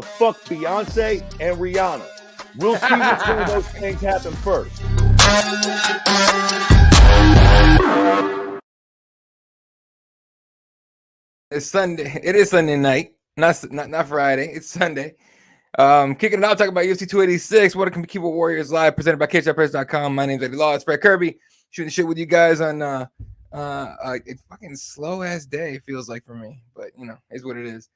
fuck Beyonce and Rihanna. We'll see which one of those things happen first. It's Sunday. It is Sunday night, not Friday. It's Sunday. Kicking it out, talking about UFC 286. Welcome to Keyboard Warriors Live, presented by CageSide.com. My name's Eddie Law. It's Fred Kirby, shooting shit with you guys on a fucking slow ass day. It feels like for me, but you know, it's what it is.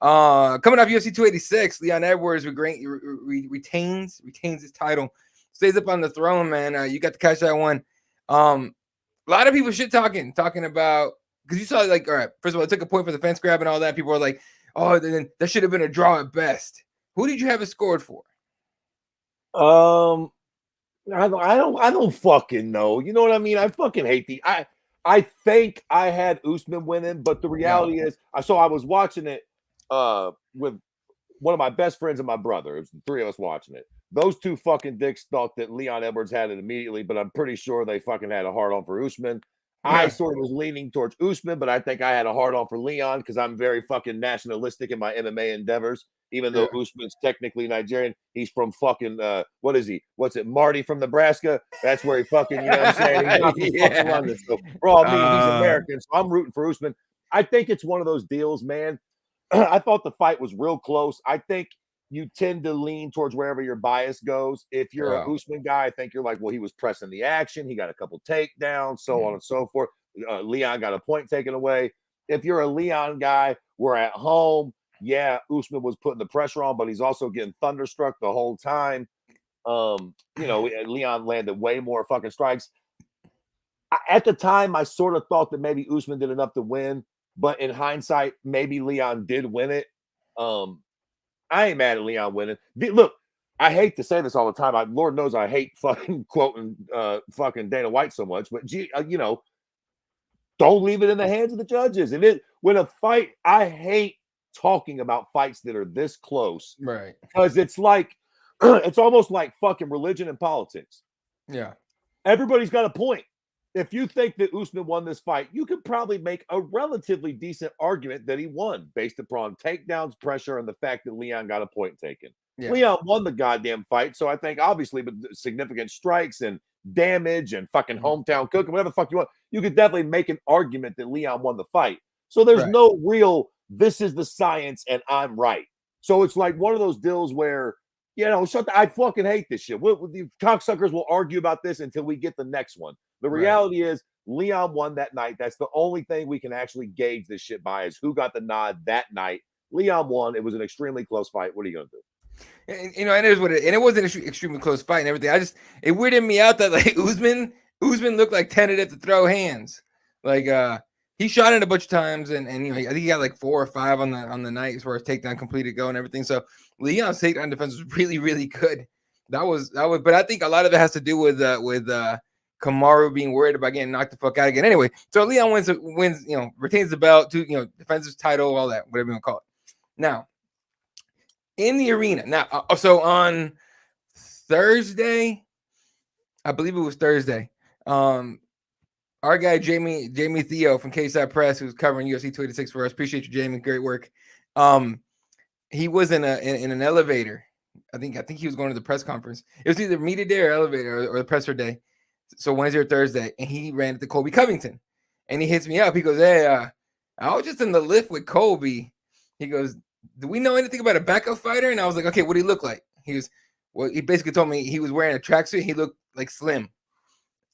Coming off UFC 286, Leon Edwards retains his title, stays up on the throne, man. You got the Cageside one. A lot of people shit talking about, because you saw, like, all right, first of all, it took a point for the fence grab and all that. People were like, oh, then that should have been a draw at best. Who did you have it scored for? I don't fucking know. You know what I mean? I fucking hate I think I had Usman winning, but the reality is, I was watching it with one of my best friends and my brother. It was the three of us watching it. Those two fucking dicks thought that Leon Edwards had it immediately, but I'm pretty sure they fucking had a hard on for Usman. I sort of was leaning towards Usman, but I think I had a hard on for Leon because I'm very fucking nationalistic in my MMA endeavors. Even though Usman's technically Nigerian, he's from fucking what is he? What's it? Marty from Nebraska? That's where he fucking, you know what I'm saying? He's not from fucking London. So for all me, he's American. So I'm rooting for Usman. I think it's one of those deals, man. I thought the fight was real close. I think you tend to lean towards wherever your bias goes. If you're a Usman guy, I think you're like, well, he was pressing the action. He got a couple takedowns, so on and so forth. Leon got a point taken away. If you're a Leon guy, we're at home. Yeah, Usman was putting the pressure on, but he's also getting thunderstruck the whole time. You know, Leon landed way more fucking strikes. At the time, I sort of thought that maybe Usman did enough to win, but in hindsight, maybe Leon did win it. I ain't mad at Leon winning. Look, I hate to say this all the time. Lord knows I hate fucking quoting fucking Dana White so much, but you know, don't leave it in the hands of the judges. And when a fight, I hate talking about fights that are this close, right? Because it's like it's almost like fucking religion and politics. Yeah, everybody's got a point. If you think that Usman won this fight, you could probably make a relatively decent argument that he won based upon takedowns, pressure, and the fact that Leon got a point taken. Leon won the goddamn fight, so I think obviously with significant strikes and damage and fucking hometown cooking, whatever the fuck you want, you could definitely make an argument that Leon won the fight. So there's no real, this is the science and I'm right. So it's like one of those deals where, you know, I fucking hate this shit. The cocksuckers will argue about this until we get the next one. The reality is Leon won that night. That's the only thing we can actually gauge this shit by is who got the nod that night. Leon won. It was an extremely close fight. What are you going to do? And, you know, and it was an extremely close fight and everything. It weirded me out that like Usman looked like tentative to throw hands. Like he shot it a bunch of times and you know, I think he got like 4 or 5 on the night as far as takedown completed go and everything. So Leon's takedown defense was really, really good. That was, but I think a lot of it has to do with Kamaru being worried about getting knocked the fuck out again. Anyway, so Leon wins, you know, retains the belt, you know, defends his title, all that, whatever you want to call it. Now, in the arena, so on Thursday, I believe it was Thursday, our guy Jamie Theo from Cageside Press, who's covering UFC 286 for us. Appreciate you, Jamie. Great work. He was in an elevator. I think he was going to the press conference. It was either media day or elevator or the presser day. So Wednesday or Thursday, and he ran into Colby Covington, and he hits me up. He goes, "Hey, I was just in the lift with Colby." He goes, "Do we know anything about a backup fighter?" And I was like, "Okay, what do he look like?" He basically told me he was wearing a tracksuit. He looked like slim.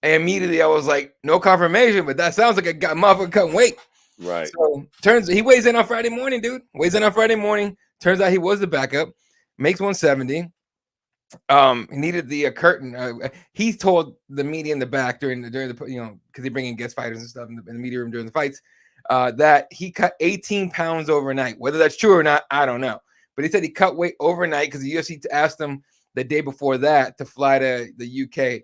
And immediately I was like, no confirmation, but that sounds like a motherfucker cutting weight. Right. So he weighs in on Friday morning, dude. Weighs in on Friday morning. Turns out he was the backup. Makes 170. He needed the curtain. He told the media in the back during the you know, because they bring in guest fighters and stuff in the media room during the fights, that he cut 18 pounds overnight. Whether that's true or not, I don't know. But he said he cut weight overnight because the UFC asked him the day before that to fly to the UK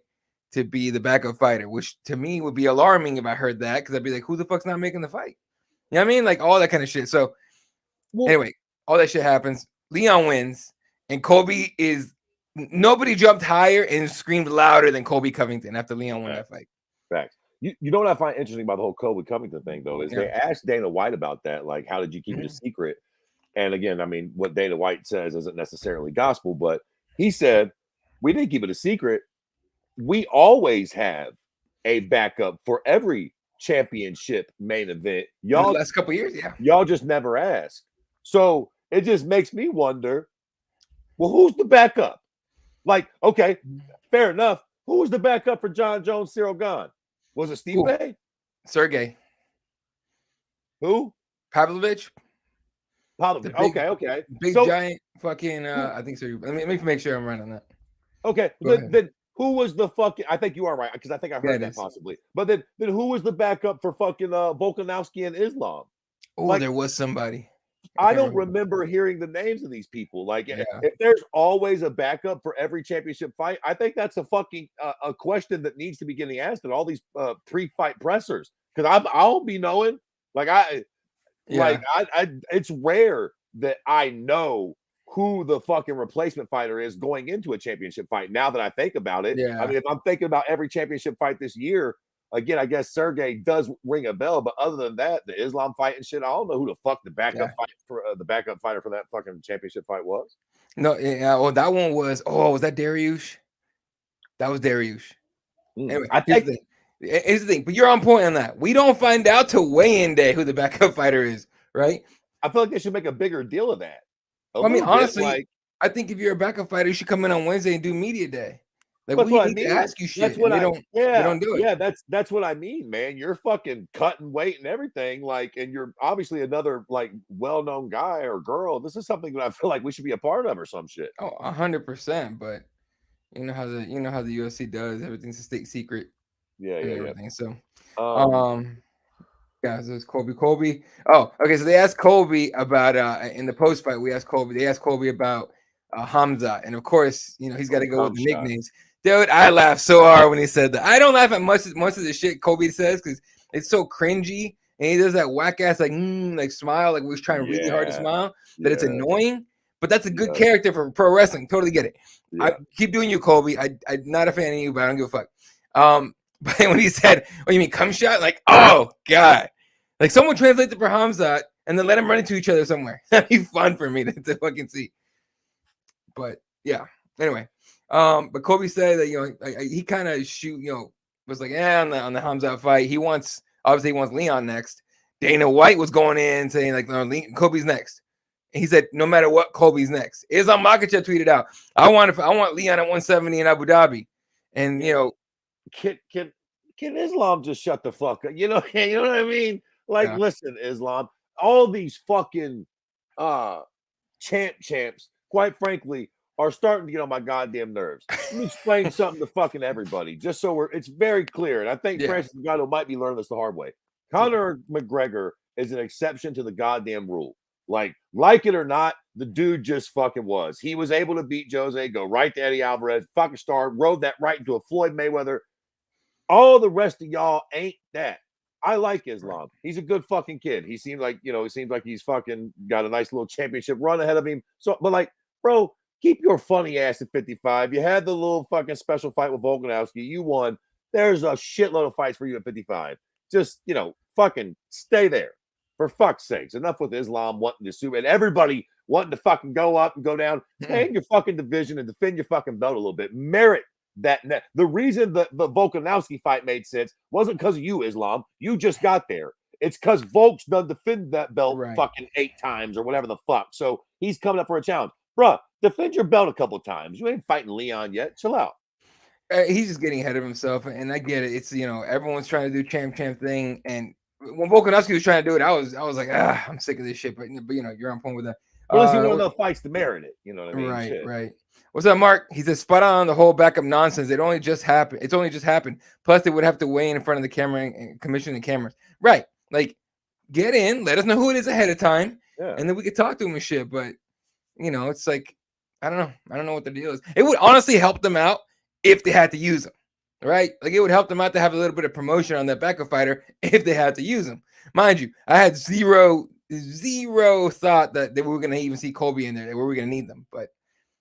to be the backup fighter, which to me would be alarming if I heard that, because I'd be like, who the fuck's not making the fight? You know what I mean? Like all that kind of shit. So anyway, all that shit happens. Leon wins, and Colby is nobody jumped higher and screamed louder than Colby Covington after Leon won that fight. Facts. You know what I find interesting about the whole Colby Covington thing though is they asked Dana White about that, like, how did you keep it a secret? And again, I mean, what Dana White says isn't necessarily gospel, but he said, we didn't keep it a secret. We always have a backup for every championship main event. In the last couple of years, yeah. Y'all just never ask. So it just makes me wonder, well, who's the backup? Like, okay, fair enough. Who was the backup for John Jones, Cyril Gahn? Was it Steve Bay? Sergey. Who? Pavlovich. Okay. Big giant fucking I think so. Let me make sure I'm right on that. Okay. Then who was the fucking, I think you are right, because I think I heard that possibly. But then who was the backup for fucking Volkanovski and Islam? Oh, like, there was somebody. I don't remember hearing the names of these people. Like, if there's always a backup for every championship fight, I think that's a fucking a question that needs to be getting asked at all these pre-fight pressers. Because I'll be knowing, like it's rare that I know who the fucking replacement fighter is going into a championship fight. Now that I think about it, I mean, if I'm thinking about every championship fight this year. Again, I guess Sergey does ring a bell, but other than that, the Islam fight and shit, I don't know who the fuck the backup fight for the backup fighter for that fucking championship fight was. No, well, that one was. Oh, was that Dariush? That was Dariush. Anyway, I think here's the thing, but you're on point on that. We don't find out till weigh-in day who the backup fighter is, right? I feel like they should make a bigger deal of that. I mean, honestly, I think if you're a backup fighter, you should come in on Wednesday and do media day. Like, that's we what need to ask you shit. That's what they don't do it. Yeah, that's what I mean, man. You're fucking cutting weight and everything, like, and you're obviously another like well-known guy or girl. This is something that I feel like we should be a part of or some shit. Oh, 100%. But you know how the UFC does. Everything's a state secret. Yeah. Everything. So, yeah, so it's Colby. Oh, okay. So they asked Colby about in the post fight. They asked Colby about Hamza, and of course, he's got to go with the nicknames. Dude, I laughed so hard when he said that. I don't laugh at much of the shit Colby says because it's so cringy, and he does that whack ass like smile, like we're trying really hard to smile, that it's annoying. But that's a good character for pro wrestling. Totally get it. I keep doing you, Colby. I'm not a fan of you, but I don't give a fuck. But when he said, "Oh, you mean cum shot?" Like, oh god, like someone translate it for Hamza and then let them run into each other somewhere. That'd be fun for me to fucking see. But yeah, anyway. But Colby said that he kind of was like, on the Hamza fight. He wants Leon next. Dana White was going in saying like, no, Colby's next. And he said, no matter what, Colby's next. Islam Makhachev tweeted out, I want Leon at 170 in Abu Dhabi. And can Islam just shut the fuck up? You know what I mean? Like, listen, Islam, all these fucking champs, quite frankly, are starting to get on my goddamn nerves. Let me explain something to fucking everybody, just so it's very clear. And I think Francis Ngannou might be learning this the hard way. Conor McGregor is an exception to the goddamn rule. Like it or not, the dude just fucking was. He was able to beat Jose, go right to Eddie Alvarez, fucking star, rode that right into a Floyd Mayweather. All the rest of y'all ain't that. I like Islam. He's a good fucking kid. He seems like, he's fucking got a nice little championship run ahead of him. So, but like, bro, keep your funny ass at 55. You had the little fucking special fight with Volkanovski. You won. There's a shitload of fights for you at 55. Just, fucking stay there. For fuck's sakes. Enough with Islam wanting to sue and everybody wanting to fucking go up and go down. Stay in your fucking division and defend your fucking belt a little bit. Merit that. The reason the Volkanovski fight made sense wasn't because of you, Islam. You just got there. It's because Volk's done defend that belt fucking 8 times or whatever the fuck. So he's coming up for a challenge. Bruh, defend your belt a couple times. You ain't fighting Leon yet. Chill out. He's just getting ahead of himself, and I get it. It's everyone's trying to do champ thing, and when Volkanovski was trying to do it, I was like, I'm sick of this shit. But you're on point with that. Unless he won enough fights to merit it, you know what I mean? Right. What's up, Mark? He says spot on the whole backup nonsense. It's only just happened. Plus, they would have to weigh in front of the camera and commission the cameras. Right? Like, get in, let us know who it is ahead of time, and then we could talk to him and shit. But it's like, I don't know what the deal is. It would honestly help them out if they had to use him, right? Like, it would help them out to have a little bit of promotion on that backup fighter if they had to use him. Mind you, I had zero thought that we were going to even see Colby in there, that we were going to need them. But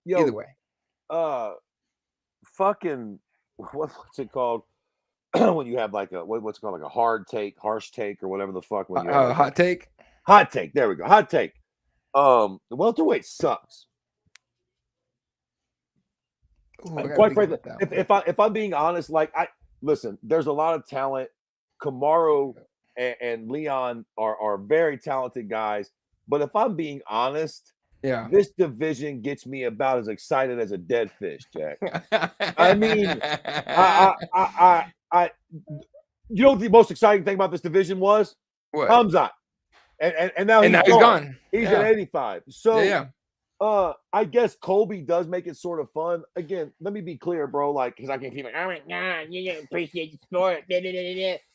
either way. Fucking, what's it called? When you have like what's it called, like a hard take, harsh take, or whatever the fuck. When you have hot take? Hot take. There we go. Hot take. The welterweight sucks. Ooh, I gotta Quite think frankly, about that one. if I'm being honest, like listen, there's a lot of talent. Kamaru and Leon are very talented guys. But if I'm being honest, Yeah. this division gets me about as excited as a dead fish, Jack. I mean, I you know what the most exciting thing about this division was? What? Hamzat. And now And he's now he's gone. gone. He's Yeah. at 85. Yeah, So yeah. I guess Colby does make it sort of fun. Again, let me be clear, bro. Like, because I can keep like, oh my god, you didn't appreciate the sport.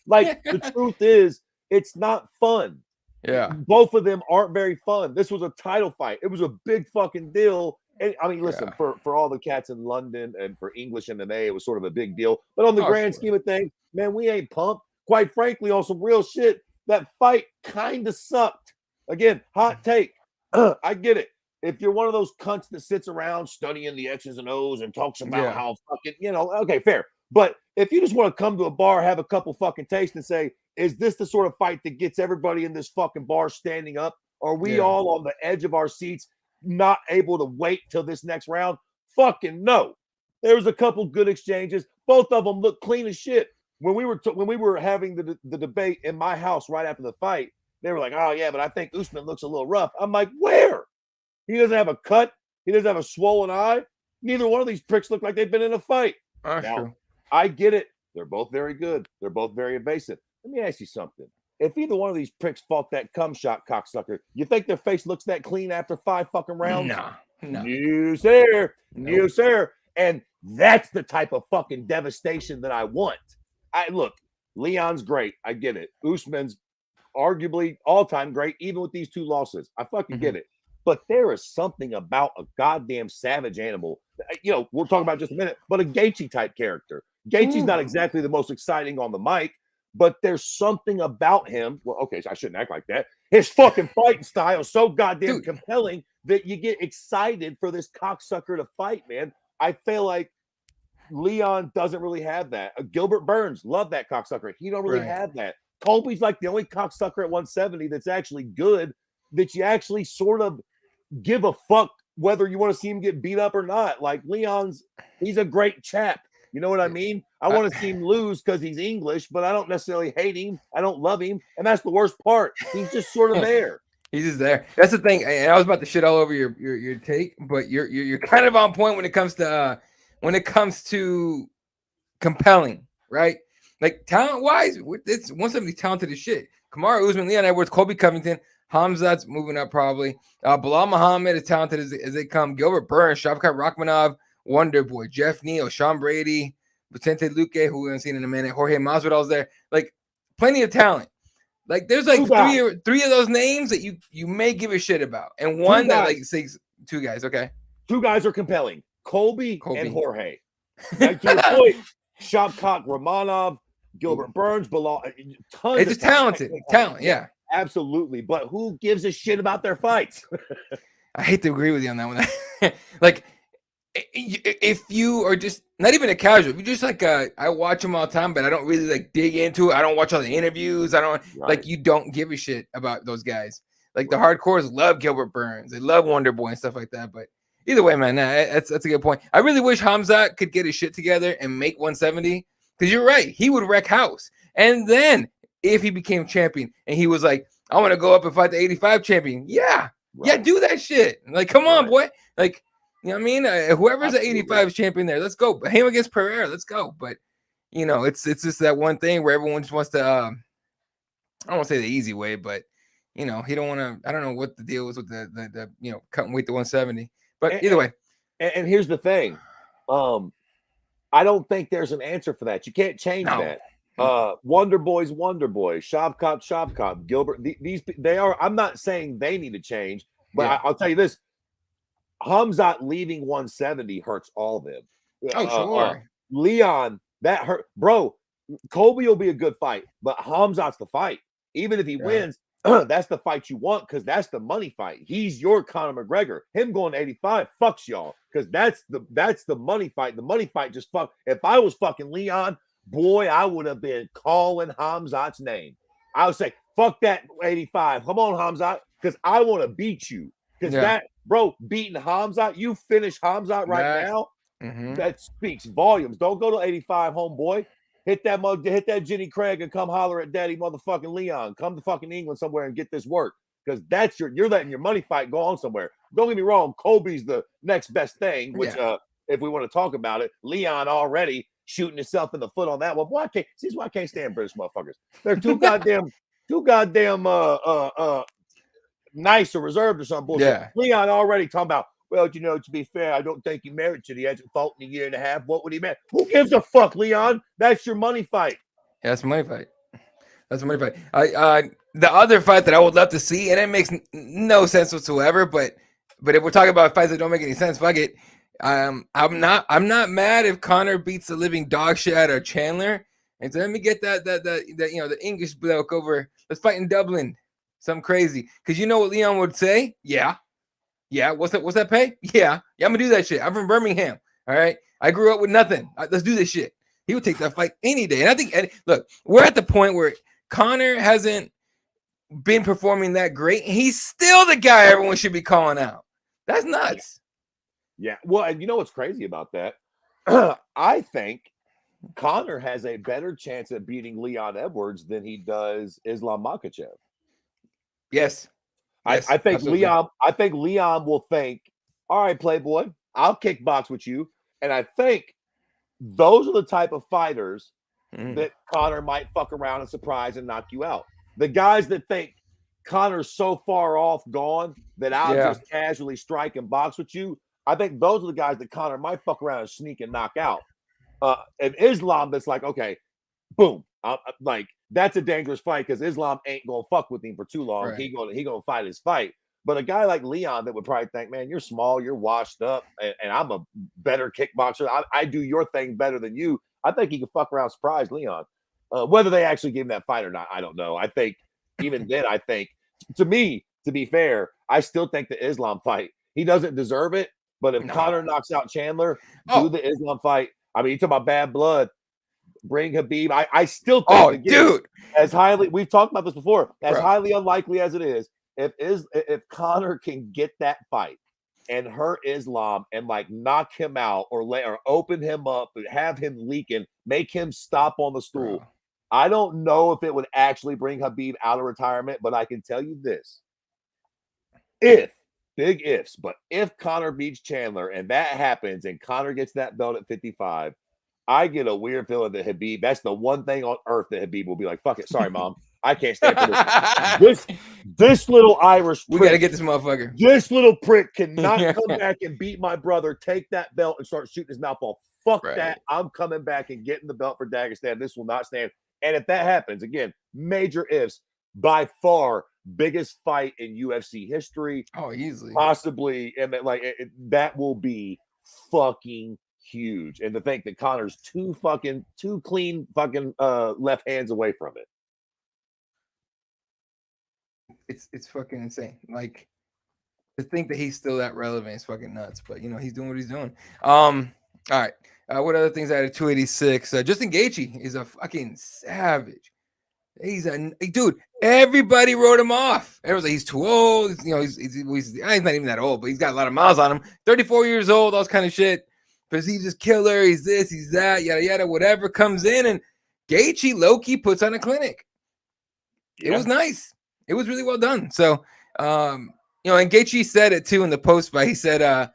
Like, the truth is, it's not fun. Yeah. Both of them aren't very fun. This was a title fight. It was a big fucking deal. And I mean, listen, Yeah. for all the cats in London and for English MMA, it was sort of a big deal. But on the Oh, grand sure. scheme of things, man, we ain't pumped. Quite frankly, on some real shit, that fight kind of sucked. Again, hot take. I get it. If you're one of those cunts that sits around studying the X's and O's and talks about Yeah. how fucking, okay, fair. But if you just want to come to a bar, have a couple fucking tastes and say, is this the sort of fight that gets everybody in this fucking bar standing up? Are we Yeah. all on the edge of our seats, not able to wait till this next round? Fucking no. There was a couple good exchanges. Both of them looked clean as shit. When we were having the debate in my house right after the fight, they were like, "Oh yeah, but I think Usman looks a little rough." I'm like, "Where? He doesn't have a cut. He doesn't have a swollen eye. Neither one of these pricks look like they've been in a fight." That's Now, true. I get it. They're both very good. They're both very evasive. Let me ask you something. If either one of these pricks fought that cum shot cocksucker, you think their face looks that clean after 5 fucking rounds? No. No, sir. No, Nope. sir. And that's the type of fucking devastation that I want. Look, Leon's great. I get it. Usman's arguably all-time great, even with these 2 losses. I fucking get it. But there is something about a goddamn savage animal. We'll talk about just a minute, but a Gaethje type character. Gaethje's not exactly the most exciting on the mic, but there's something about him. Well, okay, so I shouldn't act like that. His fucking fighting style is so goddamn compelling that you get excited for this cocksucker to fight, man. I feel like Leon doesn't really have that. Gilbert Burns, love that cocksucker. He don't really have that. Colby's like the only cocksucker at 170 that's actually good, that you actually sort of give a fuck whether you want to see him get beat up or not. Like he's a great chap. You know what I mean? I want to see him lose because he's English, but I don't necessarily hate him. I don't love him. And that's the worst part. He's just sort of there. He's just there. That's the thing. And I was about to shit all over your take, but you're kind of on point when it comes to compelling, right? Like talent wise, it's 170 talented as shit. Kamaru Usman, Leon Edwards, Colby Covington, Hamzat's moving up probably. Bilal Muhammad is talented as they come. Gilbert Burns, Shavkat Rachmanov, Wonder Boy, Jeff Neal, Sean Brady, Vicente Luque, who we haven't seen in a minute. Jorge Masvidal's there. Like plenty of talent. Like there's like three of those names that you may give a shit about, and one that like says 2 guys. Okay, 2 guys are compelling: Colby. And Jorge. Like, to your point, Shavkat Ramanov, Gilbert Burns, Bilal. Tons. It's of talented talent. Yeah, absolutely. But who gives a shit about their fights? I hate to agree with you on that one. Like, if you are just not even a casual, if you just like I watch them all the time, but I don't really like dig into it. I don't watch all the interviews. I don't like you don't give a shit about those guys. Like the hardcores love Gilbert Burns, they love Wonder Boy and stuff like that. But either way, man, that's a good point. I really wish Hamzat could get his shit together and make 170, because you're right, he would wreck house. And then if he became champion and he was like, I want to go up and fight the 85 champion, yeah, do that shit. Like, come on, boy. Like, you know what I mean? Whoever's the 85 champion there, let's go. Him against Pereira, let's go. But it's just that one thing where everyone just wants to. I don't want to say the easy way, but he don't want to. I don't know what the deal is with the cutting weight to 170. But either way. And here's the thing, I don't think there's an answer for that. You can't change that. Wonder Boy's Wonder Boy, Shavkat, Gilbert. These they are. I'm not saying they need to change, but I'll tell you this. Hamzat leaving 170 hurts all of them. Oh, sure. Leon, that hurt. Bro, Colby will be a good fight, but Hamzat's the fight. Even if he wins, that's the fight you want, because that's the money fight. He's your Conor McGregor. Him going to 85 fucks y'all, because that's the money fight. The money fight just fuck. If I was fucking Leon, boy, I would have been calling Hamzat's name. I would say, fuck that 85. Come on, Hamzat, because I want to beat you. Because that, bro, beating Hamzat, you finish Hamzat right now. That speaks volumes. Don't go to 85, homeboy. Hit that Jenny Craig and come holler at Daddy motherfucking Leon. Come to fucking England somewhere and get this work. Because that's you're letting your money fight go on somewhere. Don't get me wrong, Colby's the next best thing, which if we want to talk about it, Leon already shooting himself in the foot on that one. Boy, see why I can't stand British motherfuckers. They're too goddamn nice or reserved or some bullshit. Yeah. Leon already talking about, well, to be fair, I don't think he merited it. He hasn't fought in a year and a half. What would he meant? Who gives a fuck, Leon? That's your money fight. Yeah, that's a money fight. That's a money fight. The other fight that I would love to see, and it makes no sense whatsoever, but if we're talking about fights that don't make any sense, fuck it. I'm not mad if Conor beats the living dog shit out of Chandler. And so let me get that the English bloke over. Let's fight in Dublin. Something crazy. Because you know what Leon would say? Yeah. What's that pay? Yeah, I'm gonna do that shit. I'm from Birmingham. All right. I grew up with nothing. Let's do this shit. He would take that fight any day. And I think, look, we're at the point where Conor hasn't been performing that great. He's still the guy everyone should be calling out. That's nuts. Yeah. Well, and you know what's crazy about that? I think Conor has a better chance at beating Leon Edwards than he does Islam Makhachev. Yes. I think absolutely. I think Leon will think, all right, Playboy, I'll kickbox with you. And I think those are the type of fighters that Conor might fuck around and surprise and knock you out. The guys that think Conor's so far off gone that I'll just casually strike and box with you, I think those are the guys that Conor might fuck around and sneak and knock out. And Islam, that's like, okay, boom. Like, that's a dangerous fight because Islam ain't gonna fuck with him for too long. Right. He gonna fight his fight. But a guy like Leon that would probably think, man, you're small, you're washed up, and I'm a better kickboxer. I do your thing better than you. I think he could fuck around, surprise Leon. Whether they actually give him that fight or not, I don't know. I think even then, I think to me, to be fair, I still think the Islam fight, he doesn't deserve it. But if Conor knocks out Chandler, do the Islam fight. I mean, you talk about bad blood. Bring Habib. I still think, again, dude, as highly, we've talked about this before, as highly unlikely as it is, if Conor can get that fight and hurt Islam and like knock him out or open him up, have him leaking, make him stop on the stool. I don't know if it would actually bring Habib out of retirement, but I can tell you this. Big ifs, but if Conor beats Chandler and that happens and Conor gets that belt at 55, I get a weird feeling that Habib, that's the one thing on earth that Habib will be like, fuck it. Sorry, Mom. I can't stand for this. This little Irish prick, we got to get this motherfucker. This little prick cannot come back and beat my brother, take that belt and start shooting his mouth off. Fuck that. I'm coming back and getting the belt for Dagestan. This will not stand. And if that happens, again, major ifs, by far biggest fight in UFC history. Oh, easily. Possibly. And that will be fucking huge. And to think that Conor's two clean fucking left hands away from it. It's fucking insane. Like, to think that he's still that relevant is fucking nuts. But he's doing what he's doing. All right. What other things I had at 286? Justin Gaethje is a fucking savage. He's a dude. Everybody wrote him off. Everyone's like, he's too old. He's not even that old, but he's got a lot of miles on him. 34 years old, all this kind of shit. Because he's just killer. He's this, he's that, yada yada. Whatever comes in, and Gaethje low-key puts on a clinic. It was nice. It was really well done. So, and Gaethje said it too in the post fight. He said a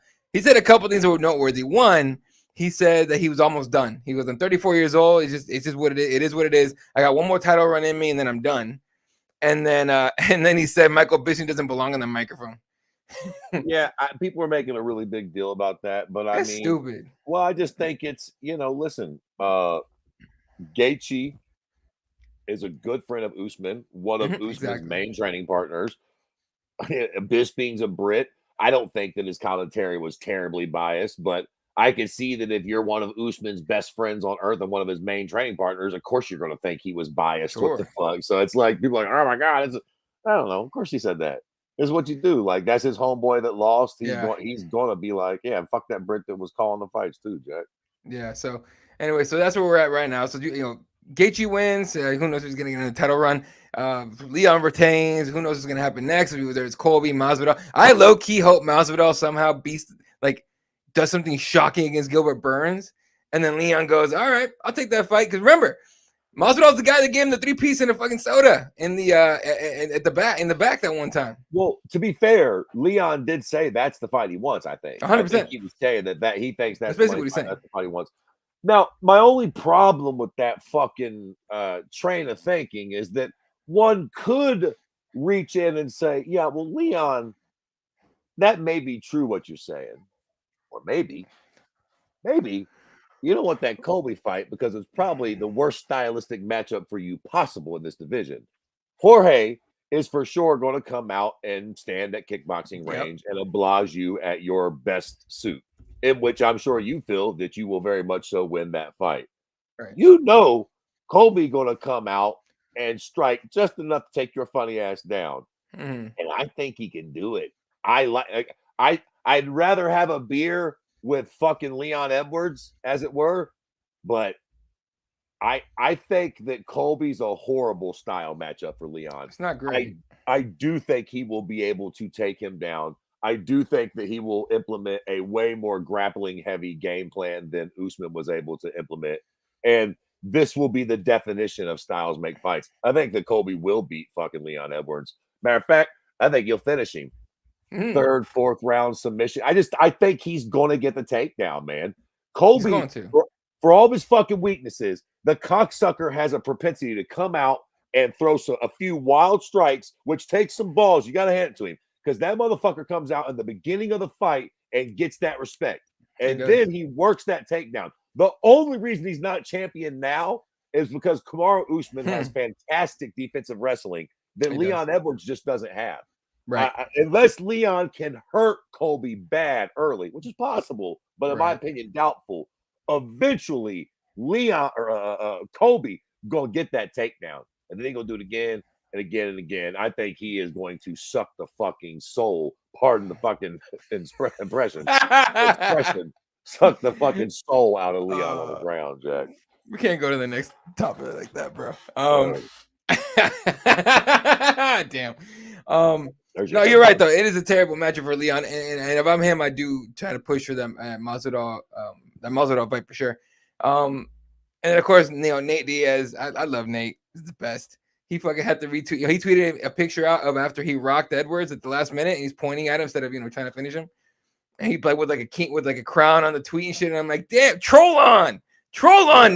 couple things that were noteworthy. One, he said that he was almost done. He was, I'm 34 years old. It's just what it is. It is what it is. I got one more title run in me, and then I'm done. And then he said Michael Bisping doesn't belong on the microphone. Yeah, people are making a really big deal about that, but that's stupid. Well, I just think it's listen. Gaethje is a good friend of Usman, one of Usman's main training partners. Bisping's a Brit. I don't think that his commentary was terribly biased, but I can see that if you're one of Usman's best friends on earth and one of his main training partners, of course you're going to think he was biased. Sure. What the fuck? So it's like people are like, oh my God, I don't know. Of course he said that. This is what you do. Like, that's his homeboy that lost. He's going to be like, yeah, fuck that Brit that was calling the fights too, Jack. Yeah. So anyway, so that's where we're at right now. So Gaethje wins. Who knows who's going to get in the title run? Leon retains. Who knows what's going to happen next? Whether it's Colby, Masvidal. I low key hope Masvidal somehow does something shocking against Gilbert Burns, and then Leon goes, "All right, I'll take that fight." Because remember, Masvidal's the guy that gave him the 3-piece in a fucking soda in the at the back that one time. Well, to be fair, Leon did say that's the fight he wants. I think 100%. He was saying that he thinks that's basically what he's saying. That's the fight he wants. Now, my only problem with that fucking train of thinking is that one could reach in and say, yeah, well, Leon, that may be true what you're saying. Or maybe you don't want that Colby fight because it's probably the worst stylistic matchup for you possible in this division. Jorge is for sure going to come out and stand at kickboxing range and oblige you at your best suit, in which I'm sure you feel that you will very much so win that fight. Right. You know, Colby going to come out and strike just enough to take your funny ass down, and I think he can do it. I'd rather have a beer with fucking Leon Edwards, as it were, but I think that Colby's a horrible style matchup for Leon. It's not great. I do think he will be able to take him down. I do think that he will implement a way more grappling heavy game plan than Usman was able to implement. And this will be the definition of styles make fights. I think that Colby will beat fucking Leon Edwards. Matter of fact, I think he'll finish him. Third, fourth round submission. I think he's going to get the takedown, man. Colby, for all of his fucking weaknesses, the cocksucker has a propensity to come out and throw a few wild strikes, which takes some balls. You got to hand it to him because that motherfucker comes out in the beginning of the fight and gets that respect. And then he works that takedown. The only reason he's not champion now is because Kamaru Usman has fantastic defensive wrestling that Leon Edwards just doesn't have. Right. Unless Leon can hurt Colby bad early, which is possible, but in my opinion, doubtful. Eventually, Leon or Colby gonna get that takedown, and then he gonna do it again and again and again. I think he is going to suck the fucking soul. Pardon the fucking impression. Suck the fucking soul out of Leon on the ground, Jack. We can't go to the next topic like that, bro. Damn. No, you're right though. It is a terrible matchup for Leon, and if I'm him, I do try to push for them at Masvidal, that Masvidal fight for sure. And of course, Nate Diaz. I love Nate. He's the best. He fucking had to retweet. He tweeted a picture out of after he rocked Edwards at the last minute, and he's pointing at him instead of trying to finish him. And he played with like a king with like a crown on the tweet and shit. And I'm like, damn, troll on,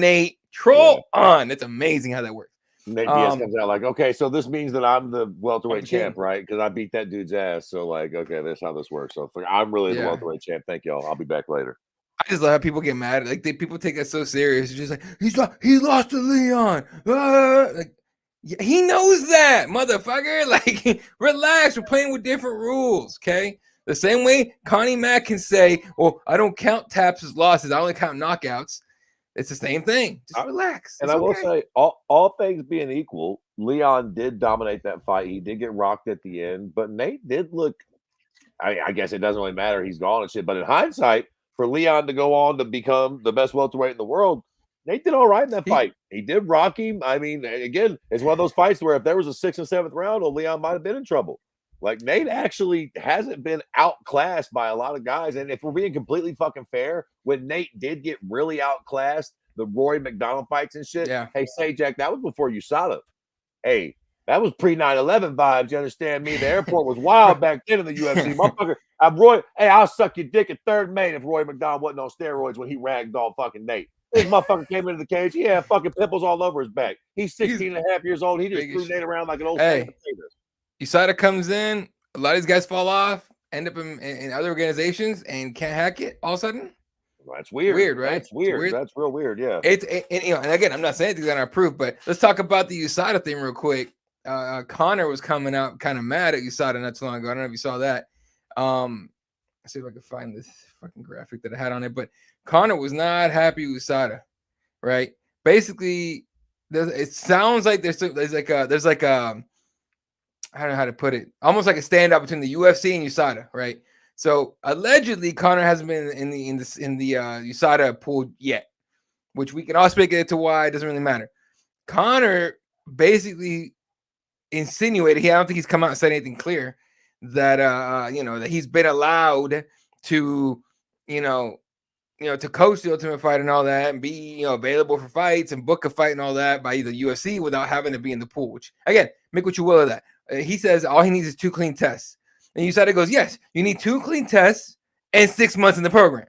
Nate, troll on. It's amazing how that works. Nate Diaz comes out like, okay, so this means that I'm the welterweight champ, right? Because I beat that dude's ass. So like, okay, that's how this works. So I'm really the welterweight champ. Thank y'all. I'll be back later. I just love how people get mad. Like people take that so serious. It's just like he lost to Leon. Like he knows that, motherfucker. Like relax. We're playing with different rules, okay? The same way Connie Mack can say, "Well, I don't count taps as losses. I only count knockouts." It's the same thing. Just relax. And I will say, all things being equal, Leon did dominate that fight. He did get rocked at the end, but Nate did look. I guess it doesn't really matter. He's gone and shit. But in hindsight, for Leon to go on to become the best welterweight in the world, Nate did all right in that fight. He did rock him. I mean, again, it's one of those fights where if there was a 6th and 7th round, Leon might have been in trouble. Like Nate actually hasn't been outclassed by a lot of guys. And if we're being completely fucking fair, when Nate did get really outclassed, the Rory McDonald fights and shit. Yeah. Hey, say Jack, that was before USADA. Hey, that was pre 9/11 vibes. You understand me? The airport was wild back then in the UFC. Motherfucker, I'll suck your dick at third main if Rory McDonald wasn't on steroids when he ragdolled fucking Nate. This motherfucker came into the cage. He had fucking pimples all over his back. He's 16 and a half years old. He just threw Nate around like an old sack of potatoes. USADA comes in, a lot of these guys fall off, end up in other organizations and can't hack it all of a sudden. Well, that's weird. Weird, right? That's weird. That's real weird, yeah. And again, I'm not saying things that are proof, but let's talk about the USADA thing real quick. Connor was coming out kind of mad at USADA not too long ago. I don't know if you saw that. Let's see if I can find this fucking graphic that I had on it, but Connor was not happy with USADA, right? Basically, it sounds like there's like a I don't know how to put it. Almost like a standout between the UFC and USADA, right? So allegedly, Connor hasn't been in the USADA pool yet, which we can all speculate to why. It doesn't really matter. Conor basically insinuated, I don't think he's come out and said anything clear, that that he's been allowed to, to coach the Ultimate Fighter and all that, and be available for fights and book a fight and all that by the UFC without having to be in the pool. Which again, make what you will of that. He says all he needs is 2 clean tests, and USADA goes, yes, you need 2 clean tests and 6 months in the program.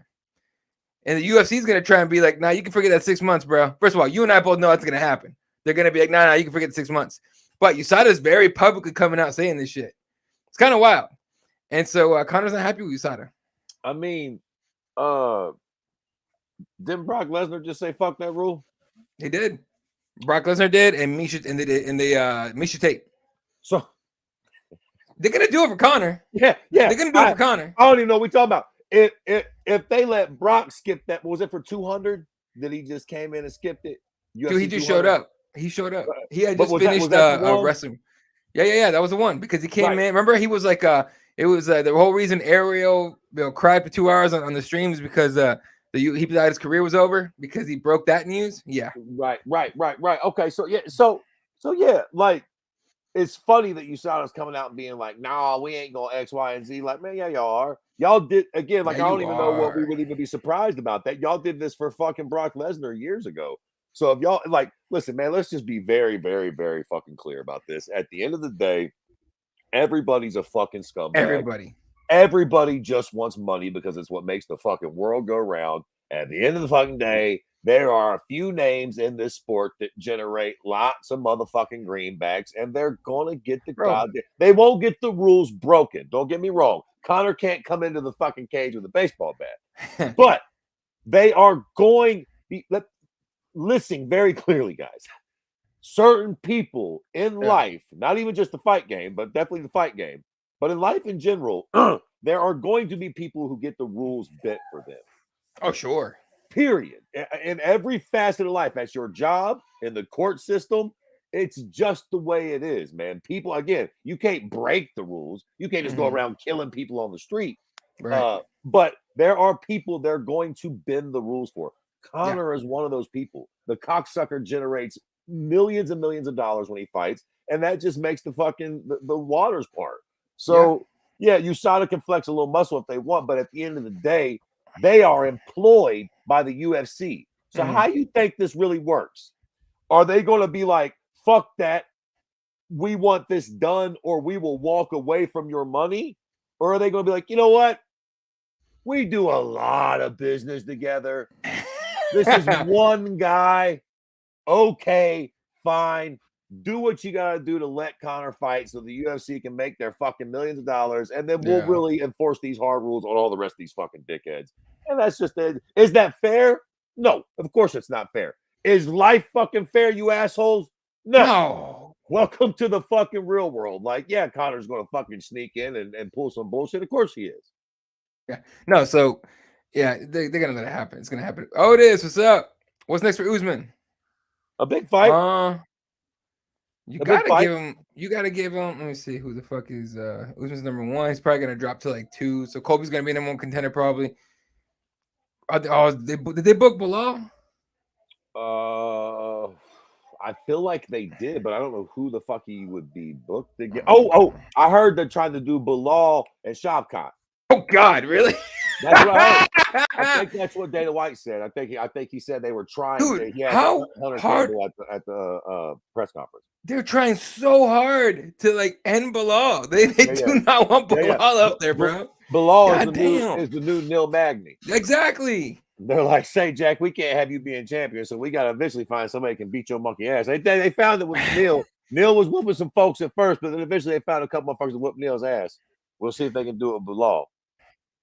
And the UFC is going to try and be like, nah, you can forget that 6 months, bro. First of all, you and I both know that's going to happen. They're going to be like, nah, you can forget the 6 months. But USADA is very publicly coming out saying this shit. It's kind of wild. And so Conor's not happy with USADA. I mean, didn't Brock Lesnar just say fuck that rule? He did. Brock Lesnar did, and Misha Tate. So they're gonna do it for Conor. Yeah. They're gonna do it for Conor. I don't even know what we're talking about. If they let Brock skip that, was it for 200? That he just came in and skipped it? Dude, he just showed up. He showed up. He had just finished wrestling. Yeah. That was the one because he came in. Remember, he was like, it was the whole reason Ariel cried for 2 hours on the streams because he thought his career was over because he broke that news. Yeah. Right. Okay. So yeah, like it's funny that USADA's coming out and being like, nah, we ain't going X, Y, and Z. Like, man, yeah, y'all are. Y'all did again, like, I don't even know what we would even be surprised about that. Y'all did this for fucking Brock Lesnar years ago. So if y'all like, listen, man, let's just be very, very, very fucking clear about this. At the end of the day, everybody's a fucking scumbag. Everybody just wants money because it's what makes the fucking world go round. At the end of the fucking day, there are a few names in this sport that generate lots of motherfucking greenbacks, and they're gonna get the goddamn. They won't get the rules broken. Don't get me wrong. Conor can't come into the fucking cage with a baseball bat, but they are going. Listen very clearly, guys. Certain people in life, not even just the fight game, but definitely the fight game, but in life in general, there are going to be people who get the rules bent for them. Oh, sure. Period. In every facet of life, that's your job, in the court system, it's just the way it is, man. People, again, you can't break the rules. You can't just go around killing people on the street. Right. But there are people they're going to bend the rules for. Conor is one of those people. The cocksucker generates millions and millions of dollars when he fights, and that just makes the fucking the waters part. So USADA can flex a little muscle if they want, but at the end of the day, they are employed by the UFC. So how do you think this really works? Are they going to be like, fuck that, we want this done, or we will walk away from your money? Or are they going to be like, you know what? We do a lot of business together. This is one guy. Okay, fine. Do what you got to do to let Conor fight so the UFC can make their fucking millions of dollars, and then we'll really enforce these hard rules on all the rest of these fucking dickheads. And that's just it. Is that fair? No, of course it's not fair. Is life fucking fair, you assholes? No. Welcome to the fucking real world. Like, yeah, Conor's going to fucking sneak in and pull some bullshit. Of course he is. Yeah. No, so, they're going to let it happen. It's going to happen. Oh, it is. What's up? What's next for Usman? A big fight. You gotta give him. Let me see who the fuck is Usman's number 1. He's probably gonna drop to like 2. So Colby's gonna be number 1 contender probably. Did they book Bilal? I feel like they did, but I don't know who the fuck he would be booked to get. Oh, I heard they're trying to do Bilal and Shavkat. Oh God, really? That's what I heard. I think that's what Dana White said. I think he said they were trying. Dude, how hard at the press conference? They're trying so hard to like end Bilal. They do not want Bilal up there, bro. Bilal is the new Neil Magny. Exactly. They're like, say, Jack, we can't have you being champion, so we got to eventually find somebody who can beat your monkey ass. They found it with Neil. Neil was whooping some folks at first, but then eventually they found a couple of folks to whoop Neil's ass. We'll see if they can do it with Bilal.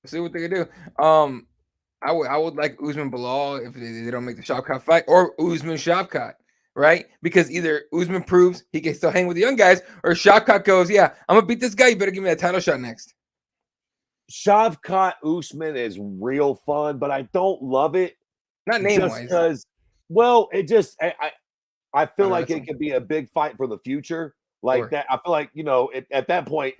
See what they can do. I would like Usman Bilal if they don't make the Shavkat fight, or Usman Shavkat, right? Because either Usman proves he can still hang with the young guys, or Shavkat goes, yeah, I'm gonna beat this guy. You better give me that title shot next. Shavkat Usman is real fun, but I don't love it. Not name-wise. Because, well, it just I feel like it could be a big fight for the future. Like that, I feel like, at that point,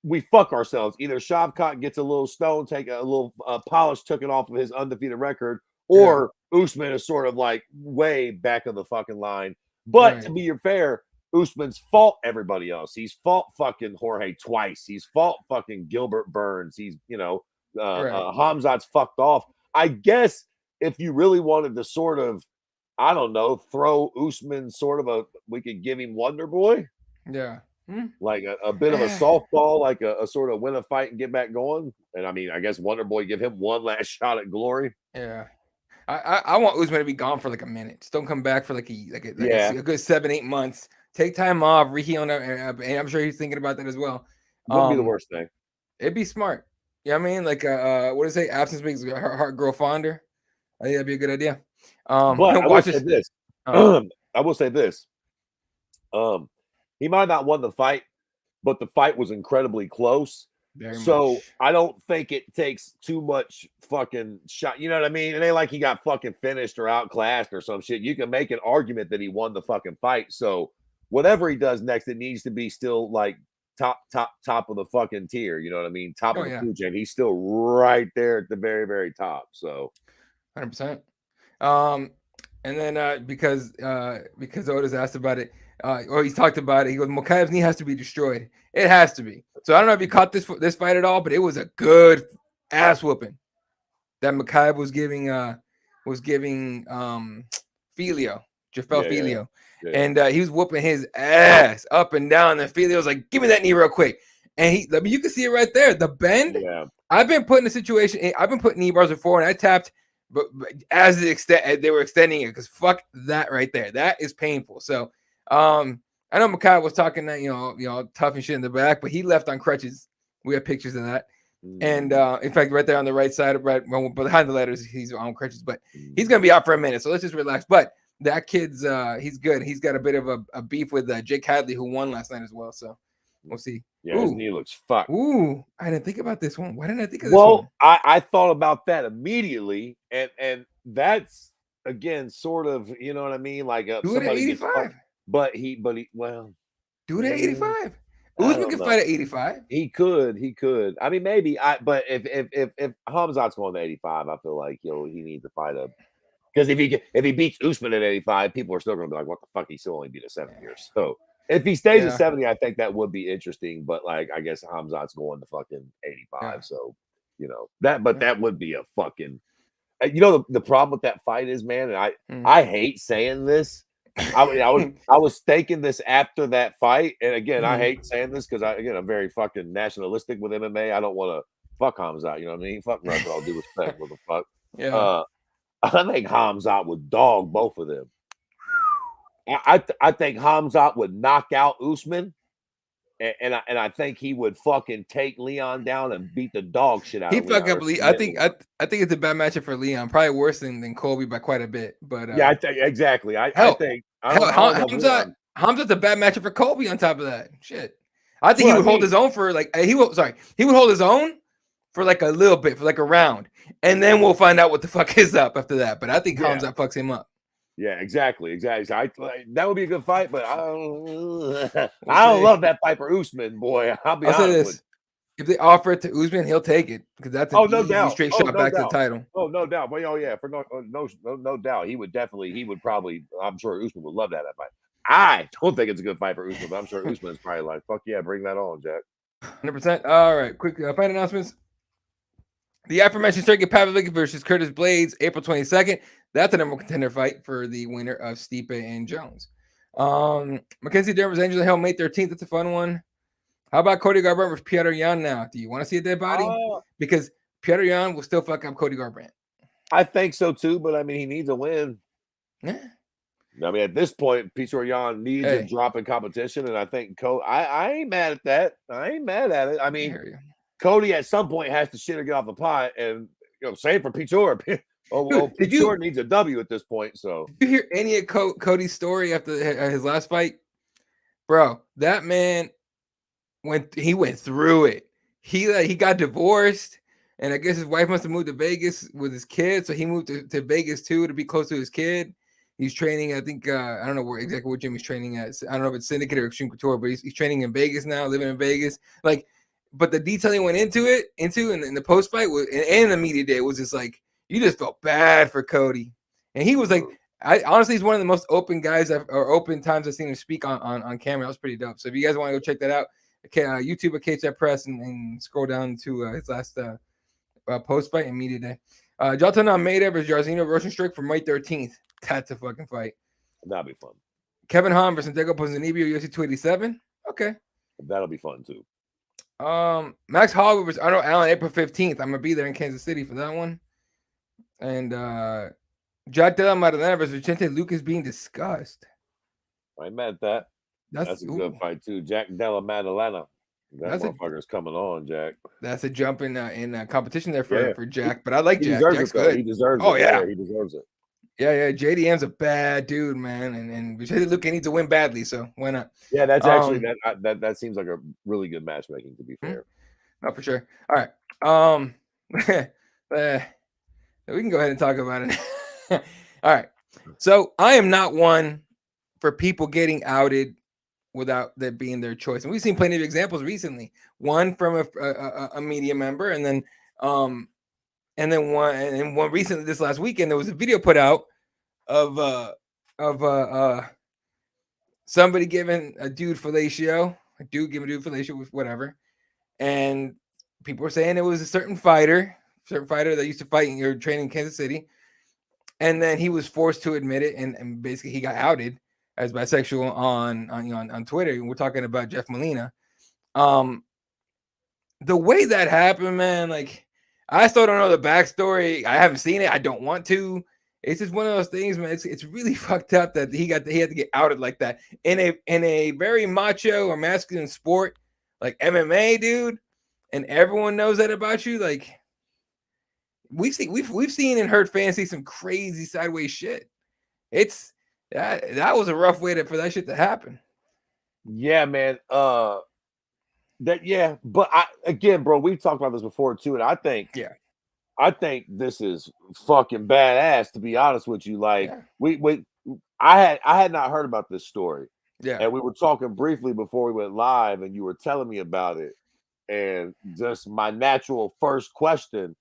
we fuck ourselves. Either Shavkat gets a little stone, take a little polish taken off of his undefeated record, or Usman is sort of like way back of the fucking line. But to Right. be your fair, Usman's fought everybody else. He's fought fucking Jorge twice. He's fought fucking Gilbert Burns. He's, Right. Hamzat's fucked off. I guess if you really wanted to sort of, I don't know, throw Usman sort of we could give him Wonder Boy, Yeah. like a bit of a softball, like a sort of win a fight and get back going. And I mean, I guess Wonder Boy give him one last shot at glory. Yeah. I want Usman to be gone for like a minute. Just don't come back for like Yeah, a good 7-8 months. Take time off, reheal, and I'm sure he's thinking about that as well. wouldn't be the worst thing. It'd be smart. You know what I mean? Like what is it? Absence makes heart grow fonder. I think that'd be a good idea. But I will Watch say this. this. Uh, I will say this. He might not won the fight, but the fight was incredibly close. very So much. I don't think it takes too much fucking shot. You know what I mean? It ain't like he got fucking finished or outclassed or some shit. You can make an argument that he won the fucking fight. So whatever he does next, it needs to be still like top of the fucking tier. You know what I mean? Top Oh of the yeah, food chain. He's still right there at the very, very top. So 100%. And then because Otis asked about it, or he's talked about it, he goes, Mokaev's knee has to be destroyed. It has to be. So I don't know if you caught this fight at all, but it was a good ass whooping that Mokaev was giving Filio, Jafel Filio. yeah. And he was whooping his ass up and down. And Filio was like, give me that knee real quick. And you can see it right there. The bend. Yeah. I've been put in a situation. I've been putting knee bars before, and I tapped, but as they were extending it, because fuck that right there. That is painful. So, I know Makai was talking that tough and shit in the back, but he left on crutches. We have pictures of that. And in fact, right there on the right side, right behind the letters, he's on crutches, but he's gonna be out for a minute. So let's just relax. But that kid's he's good. He's got a bit of a beef with Jake Hadley, who won last night as well. So we'll see. Yeah, his knee looks fucked. Ooh, I didn't think about this one. Why didn't I think of this one? Well, I thought about that immediately, and that's again sort of, you know what I mean, like do it at 85. But he well, do it at 85. Usman can fight at 85. He could. I mean, maybe. But if Hamzat's going to 85, I feel like he needs to fight a. Because if he beats Usman at 85, people are still going to be like, "What the fuck? He still only beat a 70 years." So if he stays at 70, I think that would be interesting. But like, I guess Hamzat's going to fucking 85. Yeah. So that would be a fucking. The problem with that fight is, man, and I hate saying this. I was thinking this after that fight, and again, I hate saying this because I'm very fucking nationalistic with MMA. I don't want to fuck Hamzat, you know what I mean? Fuck him, with all due respect, what the fuck. Yeah. I think Hamzat would dog both of them. I think Hamzat would knock out Usman, and I think he would fucking take Leon down and beat the dog shit out of Leon. He fucked up Leon. I think it's a bad matchup for Leon. Probably worse than Colby by quite a bit. But yeah, exactly. I think Hamzat's a bad matchup for Colby on top of that. Shit. I think he would hold his own for he would hold his own for like a little bit, for like a round. And then we'll find out what the fuck is up after that. But I think Hamzat fucks him up. Yeah, exactly. That would be a good fight, but I don't love that fight for Usman, boy. I'll say this: if they offer it to Usman, he'll take it because that's an easy straight shot back to the title. Oh, no doubt. But no doubt. He would probably. I'm sure Usman would love that fight. I don't think it's a good fight for Usman, but I'm sure Usman is probably like, "Fuck yeah, bring that on, Jack." 100%. All right, quick fight announcements. The aforementioned Sergey Pavlovich versus Curtis Blades, April 22nd. That's a number one contender fight for the winner of Stipe and Jones. Mackenzie Dern versus Angela Hill, May 13th. That's a fun one. How about Cody Garbrandt versus Petr Yan now? Do you want to see a dead body? Because Petr Yan will still fuck up Cody Garbrandt. I think so too, but I mean, he needs a win. Yeah. I mean, at this point, Petr Yan needs a drop in competition, and I think I ain't mad at that. I ain't mad at it. I mean, Cody at some point has to shit or get off the pot, and same for Petr. Petr needs a W at this point. So, did you hear any of Cody's story after his last fight, bro? That man went through it. He got divorced, and I guess his wife must have moved to Vegas with his kid, so he moved to Vegas too to be close to his kid. He's training, I think, I don't know exactly what gym he's training at. I don't know if it's Syndicate or Extreme Couture, but he's training in Vegas now, living in Vegas. But the detailing went into in the post fight and the media day was just like, you just felt bad for Cody. And he was like, I honestly, he's one of the most open guys or open times I've seen him speak on camera. That was pretty dope. So if you guys want to go check that out, YouTube at Cageside Press and scroll down to his last post fight and media day. Jalton Almeida versus Jairzinho Rosenstruck for May 13th. That's a fucking fight. That'll be fun. Kevin Hahn versus Diego Ponzinibbio, UFC 287. Okay. That'll be fun too. Max Holloway versus Arnold Allen, April 15th. I'm gonna be there in Kansas City for that one. And Jack Della Maddalena versus Vicente Lucas being discussed. I ain't mad at that. That's a good fight too. Jack Della Maddalena. That motherfucker's coming on, Jack. That's a jump in competition there for Jack. But I like Jack. Jack's good. He deserves it. Oh yeah, he deserves it. Yeah. JDM's a bad dude, man, and Vicente Luque needs to win badly, so why not? Yeah, that's actually that seems like a really good matchmaking. To be fair, no, for sure. All right, we can go ahead and talk about it. All right, so I am not one for people getting outed without that being their choice, and we've seen plenty of examples recently. One from a media member, and then one recently this last weekend there was a video put out of somebody giving a dude fellatio, with whatever, and people were saying it was a certain fighter that used to fight or train in Kansas City, and then he was forced to admit it, and basically he got outed as bisexual on Twitter. And we're talking about Jeff Molina. The way that happened, man, like I still don't know the backstory. I haven't seen it. I don't want to. It's just one of those things, man. It's really fucked up that he had to get outed like that in a very macho or masculine sport like MMA, dude. And everyone knows that about you. Like we've seen and heard fans see some crazy sideways shit. It's that was a rough way for that shit to happen. Yeah, man. But again, bro, we've talked about this before too, and I think this is fucking badass, to be honest with you. Like I had not heard about this story. Yeah. And we were talking briefly before we went live, and you were telling me about it. And just my natural first question,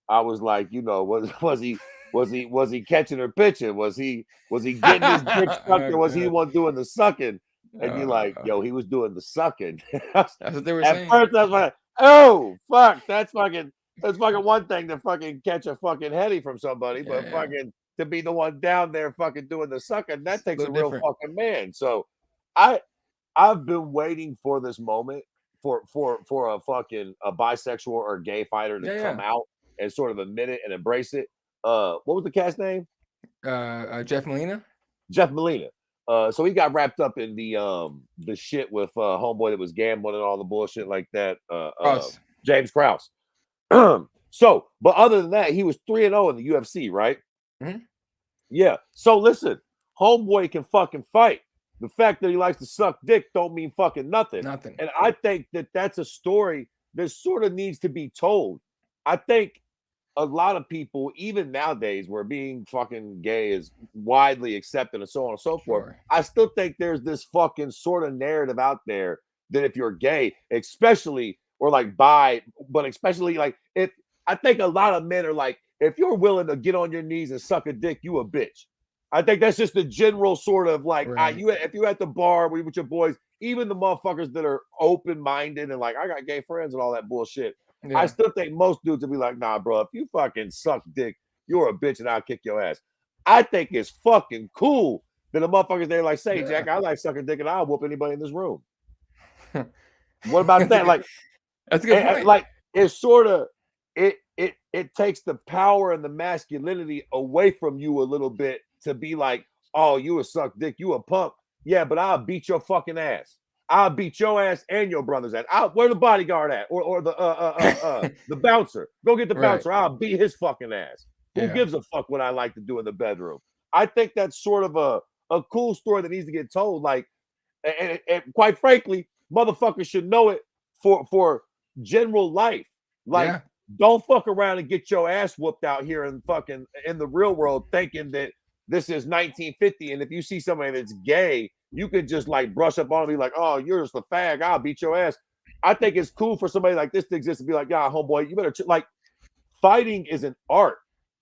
I was like, was he catching or pitching? Was he getting his dick sucked, or was he the one doing the sucking? And you're like, yo, he was doing the sucking. That's what they were saying. At first, I was like, oh fuck, that's fucking one thing to fucking catch a fucking heady from somebody, but fucking to be the one down there fucking doing the sucking, that takes a real fucking man. So I've been waiting for this moment for a bisexual or gay fighter to come out and sort of admit it and embrace it. What was the cat's name? Jeff Molina. Jeff Molina. So he got wrapped up in the shit with homeboy that was gambling and all the bullshit like that. James Krause. So, but other than that, he was 3-0 in the UFC, right? Mm-hmm. Yeah. So listen, homeboy can fucking fight. The fact that he likes to suck dick don't mean fucking nothing. And I think that that's a story that sort of needs to be told. I think a lot of people, even nowadays, where being fucking gay is widely accepted and so on and so forth, I still think there's this fucking sort of narrative out there that if you're gay, especially, or like bi, but especially like I think a lot of men are like, if you're willing to get on your knees and suck a dick, you a bitch. I think that's just the general sort of like, if you're at the bar with your boys, even the motherfuckers that are open-minded and like, I got gay friends and all that bullshit. Yeah. I still think most dudes will be like, nah, bro, if you fucking suck dick, you're a bitch and I'll kick your ass. I think it's fucking cool that the motherfuckers there like, say, Jack, I like sucking dick and I'll whoop anybody in this room. What about that? Like, that's a good point. Like, it's sort of, it takes the power and the masculinity away from you a little bit to be like, oh, you a suck dick, you a punk. Yeah, but I'll beat your fucking ass. I'll beat your ass and your brother's ass. Where the bodyguard at? Or the the bouncer. Go get the bouncer. I'll beat his fucking ass. Who gives a fuck what I like to do in the bedroom? I think that's sort of a cool story that needs to get told. Like, and quite frankly, motherfuckers should know it for general life. Like, don't fuck around and get your ass whooped out here and fucking in the real world thinking that this is 1950, and if you see somebody that's gay, you could just like brush up on and be like, oh, you're just a fag, I'll beat your ass. I think it's cool for somebody like this to exist and be like, homeboy, you better like, fighting is an art.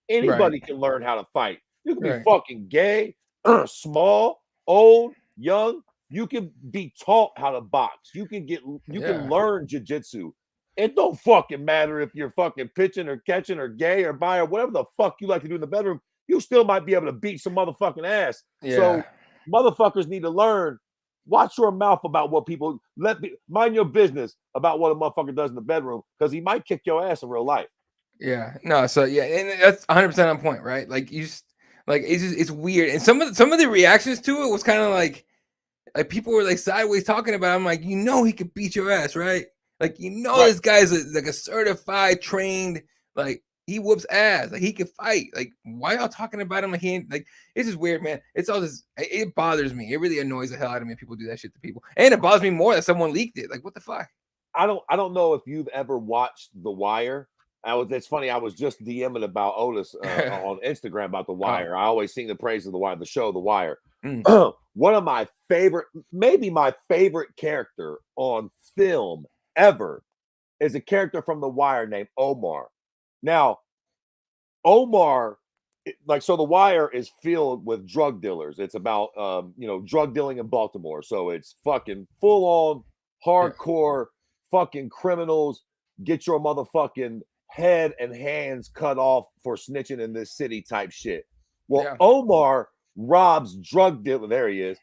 Anybody can learn how to fight. You can be Right. fucking gay, small, old, young. You can be taught how to box. You can Yeah. learn jujitsu. It don't fucking matter if you're fucking pitching or catching or gay or bi or whatever the fuck you like to do in the bedroom. You still might be able to beat some motherfucking ass. Yeah. So motherfuckers need to learn. Watch your mouth about what people mind your business about what a motherfucker does in the bedroom because he might kick your ass in real life. Yeah. No, so yeah, and that's 100% on point, right? Like like it's weird. And some of the reactions to it was kind of like people were like sideways talking about him, like, he could beat your ass, right? Like, Right. this guy's like a certified, trained, like he whoops ass, like he can fight. Like, why y'all talking about him like he ain't like? It's just weird, man. It's all this. It bothers me. It really annoys the hell out of me. If people do that shit to people, and it bothers me more that someone leaked it. Like, what the fuck? I don't know if you've ever watched The Wire. It's funny. I was just DMing about Otis on Instagram about The Oh, Wire. I always sing the praise of The Wire, the show The Wire. mm, One of my favorite, maybe my favorite character on film ever is a character from The Wire named Omar. Now, Omar, so The Wire is filled with drug dealers. It's about drug dealing in Baltimore. So it's fucking full on yeah, hardcore fucking criminals. Get your motherfucking head and hands cut off for snitching in this city type shit. Well, yeah, Omar robs drug dealer. There he is.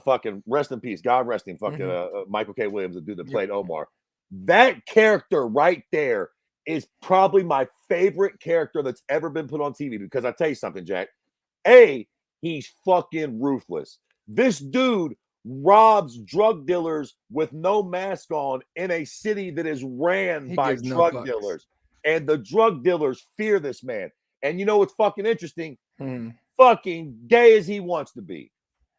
Fucking rest in peace. God rest him. Fucking hmm Michael K. Williams, the dude that yep, played Omar. That character right there is probably my favorite character that's ever been put on TV because I tell you something, Jack. A, he's fucking ruthless. This dude robs drug dealers with no mask on in a city that is ran he by gives no drug fucks. dealers. And the drug dealers fear this man. And you know what's fucking interesting? Mm, Fucking gay as he wants to be.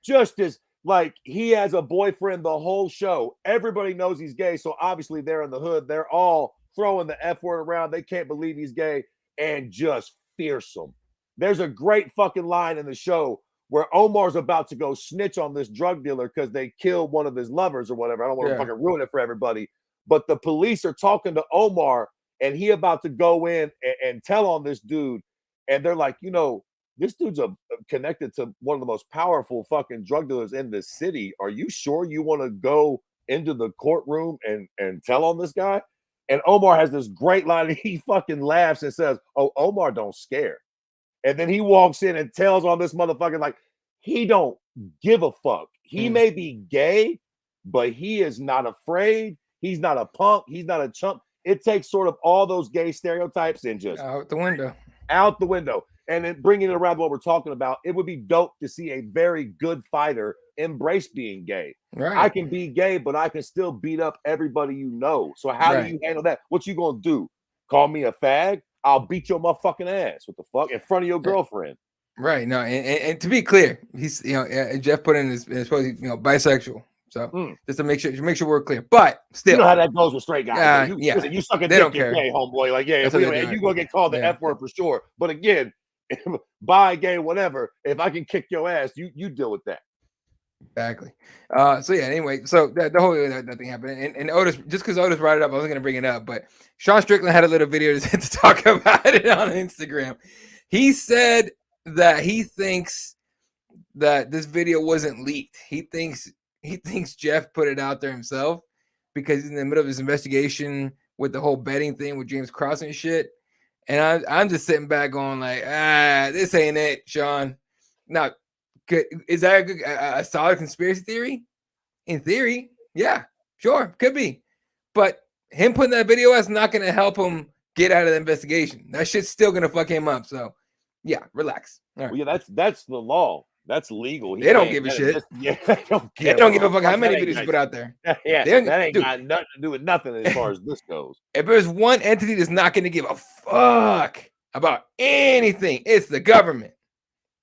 Just as like he has a boyfriend the whole show. Everybody knows he's gay. So obviously they're in the hood. They're all throwing the F word around. They can't believe he's gay and just fearsome. There's a great fucking line in the show where Omar's about to go snitch on this drug dealer because they killed one of his lovers or whatever. I don't want to yeah, fucking ruin it for everybody. But the police are talking to Omar and he about to go in and tell on this dude. And they're like, this dude's connected to one of the most powerful fucking drug dealers in this city. Are you sure you want to go into the courtroom and tell on this guy? And Omar has this great line. And he fucking laughs and says, "Oh, Omar don't scare." And then he walks in and tells on this motherfucker like he don't give a fuck. He mm, may be gay, but he is not afraid. He's not a punk. He's not a chump. It takes sort of all those gay stereotypes and just out the window. out the window. And then bringing it around what we're talking about, it would be dope to see a very good fighter embrace being gay. I Right, can be gay, but I can still beat up everybody you know. So how do right. you handle that? What you gonna do? Call me a fag? I'll beat your motherfucking ass. What the fuck? In front of your Yeah. girlfriend. Right. No, and to be clear, he's Jeff put in his post, bisexual. So Mm. just to make sure we're clear. But You know still, how that goes with straight guys. Yeah, yeah, listen, you suck a they dick, don't you're care. gay, homeboy. Like, yeah, That's if how we they do you it. gonna get called the Yeah, F word for sure. But again, bi, gay, whatever. If I can kick your ass, you deal with that. exactly. So yeah. Anyway, so the whole that thing happened, and Otis, just because Otis brought it up, I wasn't gonna bring it up, but Sean Strickland had a little video to talk about it on Instagram. He said that he thinks that this video wasn't leaked. He thinks Jeff put it out there himself because he's in the middle of his investigation with the whole betting thing with James Cross and shit. And I'm just sitting back going like, this ain't it, Sean. Now, is that a solid conspiracy theory? In theory, yeah, sure, could be. But him putting that video out is not going to help him get out of the investigation. That shit's still going to fuck him up. So, yeah, relax. All right. Well, yeah, that's the law. That's legal. He They don't can't. give a shit. Yeah, they don't They give don't give a a fuck how fuck. many videos you put out there. Yeah, They don't, that ain't dude. got nothing to do with nothing as far as this goes. If there's one entity that's not going to give a fuck about anything, it's the government.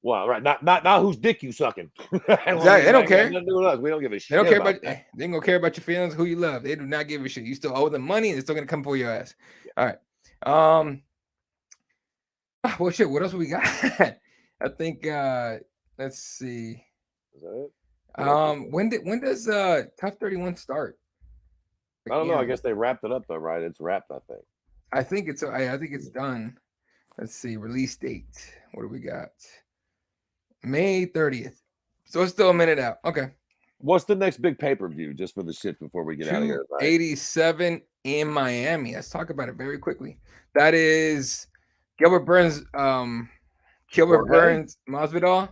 Well, right, not whose dick you sucking. Exactly. They don't care. Nothing to do with us. We don't give a shit. They don't care about about. that. They ain't gonna care about your feelings, who you love. They do not give a shit. You still owe them money, and they're still gonna come for your ass. All right. Well, shit. What else we got? I think. Let's see. Is that it? When does Tough 31 start? I don't know. I Again? guess they wrapped it up though, right? It's wrapped, I think. I think it's done. Let's see. Release date. What do we got? May 30th. So it's still a minute out. Okay. What's the next big pay-per-view just for the shit before we get out of here? 287 in Miami. Let's talk about it very quickly. That is Gilbert Burns, Masvidal.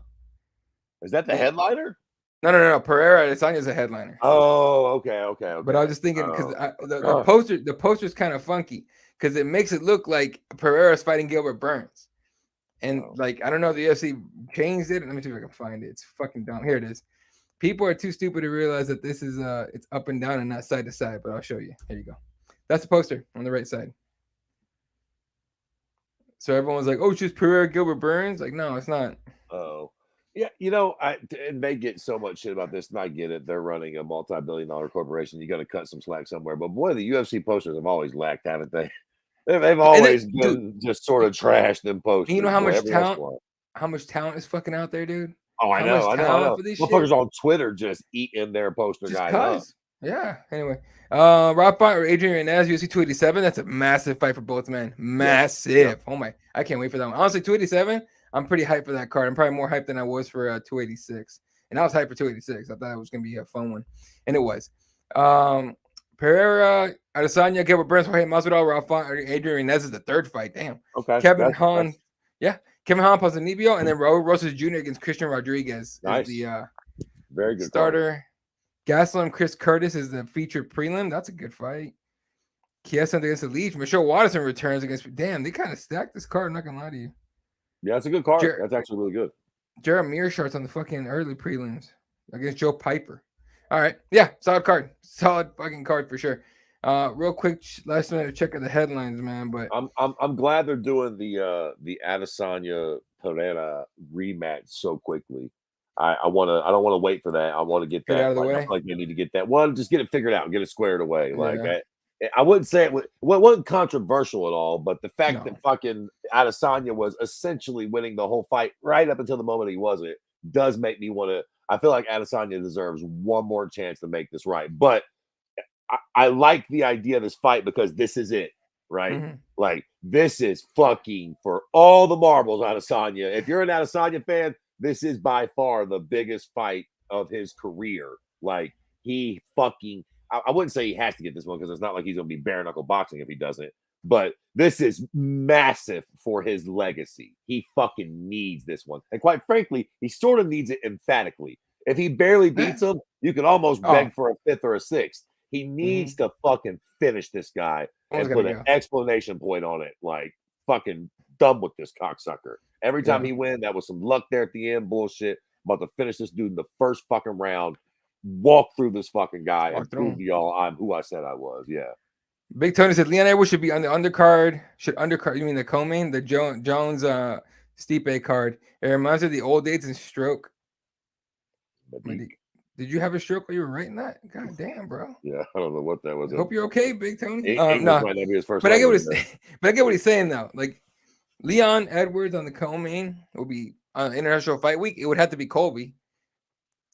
Is that the headliner? No. Pereira Adesanya's a headliner. Oh, okay. But I was just thinking because the poster's kind of funky because it makes it look like Pereira's fighting Gilbert Burns. And like, I don't know if the UFC changed it. Let me see if I can find it. It's fucking dumb. Here it is. People are too stupid to realize that this is it's up and down and not side to side, but I'll show you. Here you go. That's the poster on the right side. So everyone's like, oh, it's just Pereira Gilbert Burns. Like, no, it's not. Oh. Yeah, and they get so much shit about this, and I get it. They're running a multi-billion-dollar corporation. You got to cut some slack somewhere. But boy, the UFC posters have always lacked, haven't they? They've always been just sort of trashed them posters. You know how much talent is fucking out there, dude? Oh, I know. Motherfuckers on Twitter just eating their poster guy up. Yeah. Anyway, Rob Font or Adrian Renaz, UFC 287. That's a massive fight for both men. Massive. Yeah. Oh my! I can't wait for that one. Honestly, 287. I'm pretty hyped for that card. I'm probably more hyped than I was for 286. And I was hyped for 286. I thought it was gonna be a fun one, and it was. Pereira, Adesanya, Gilbert Burns, Jorge Masvidal, Rob Font, Adrian Renaz is the third fight. Damn. Okay. Kevin Hahn. Yeah. Kevin Hahn, Ponzinibbio, and then Raul Rosas Jr. against Christian Rodriguez. Nice. Is the very good starter. Gastelum, Chris Curtis is the featured prelim. That's a good fight. Chiesa against the Leech. Michelle Watterson returns against. Damn, they kind of stacked this card. I'm not gonna lie to you. Yeah, it's a good card. That's actually really good. Jared Mearshart's on the fucking early prelims against Joe Piper. All right, yeah, solid card, solid fucking card for sure. Real quick, last minute check of the headlines, man. But I'm glad they're doing the Adesanya Pereira rematch so quickly. I don't want to wait for that. I want to get that out of the way. I feel like they need to get that one. Just get it figured out, get it squared away. Like I wouldn't say it wasn't controversial at all, but the fact that fucking Adesanya was essentially winning the whole fight right up until the moment he wasn't does make me want to. I feel like Adesanya deserves one more chance to make this right, but I like the idea of this fight because this is it, right? Mm-hmm. Like, this is fucking for all the marbles, Adesanya. If you're an Adesanya fan, this is by far the biggest fight of his career. Like, he fucking, I wouldn't say he has to get this one because it's not like he's going to be bare knuckle boxing if he doesn't, but this is massive for his legacy. He fucking needs this one. And quite frankly, he sort of needs it emphatically. If he barely beats him, you can almost beg for a fifth or a sixth. He needs to fucking finish this guy and put an explanation point on it. Like, fucking done with this cocksucker. Every time he wins, that was some luck there at the end. Bullshit. I'm about to finish this dude in the first fucking round. Walk through this fucking guy and prove to y'all I'm who I said I was. Yeah. Big Tony said Leon Edwards should be on the undercard. You mean the co-main? The Jones Stipe card. It reminds me of the old days and stroke. Did you have a stroke while you were writing that? God damn, bro. Yeah, I don't know what that was. I hope you're okay, Big Tony. No, but I get what he's saying though. Like Leon Edwards on the co-main will be on International Fight Week. It would have to be Colby.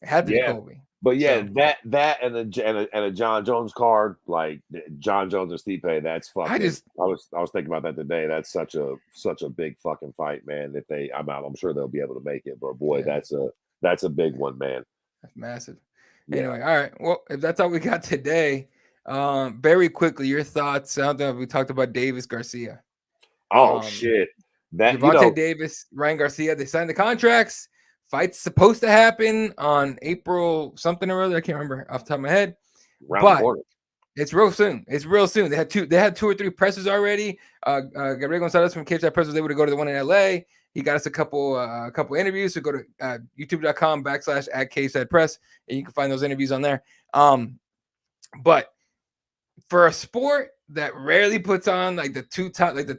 It had to be Colby. But yeah, that and a John Jones card, like John Jones and Stipe, that's fucking. I was thinking about that today. That's such a big fucking fight, man. If I'm sure they'll be able to make it. But boy, that's a big one, man. That's massive. Anyway, all right. Well, if that's all we got today, very quickly, your thoughts. I don't know if we talked about Davis Garcia. Oh shit! That Gervonta Davis, Ryan Garcia, they signed the contracts. Fight's supposed to happen on April something or other. I can't remember off the top of my head. But it's real soon. It's real soon. They had two or three presses already. Gabriel Gonzalez from Cageside Press was able to go to the one in LA. He got us a couple interviews. So go to youtube.com/@Cageside Press, and you can find those interviews on there. But for a sport that rarely puts on like the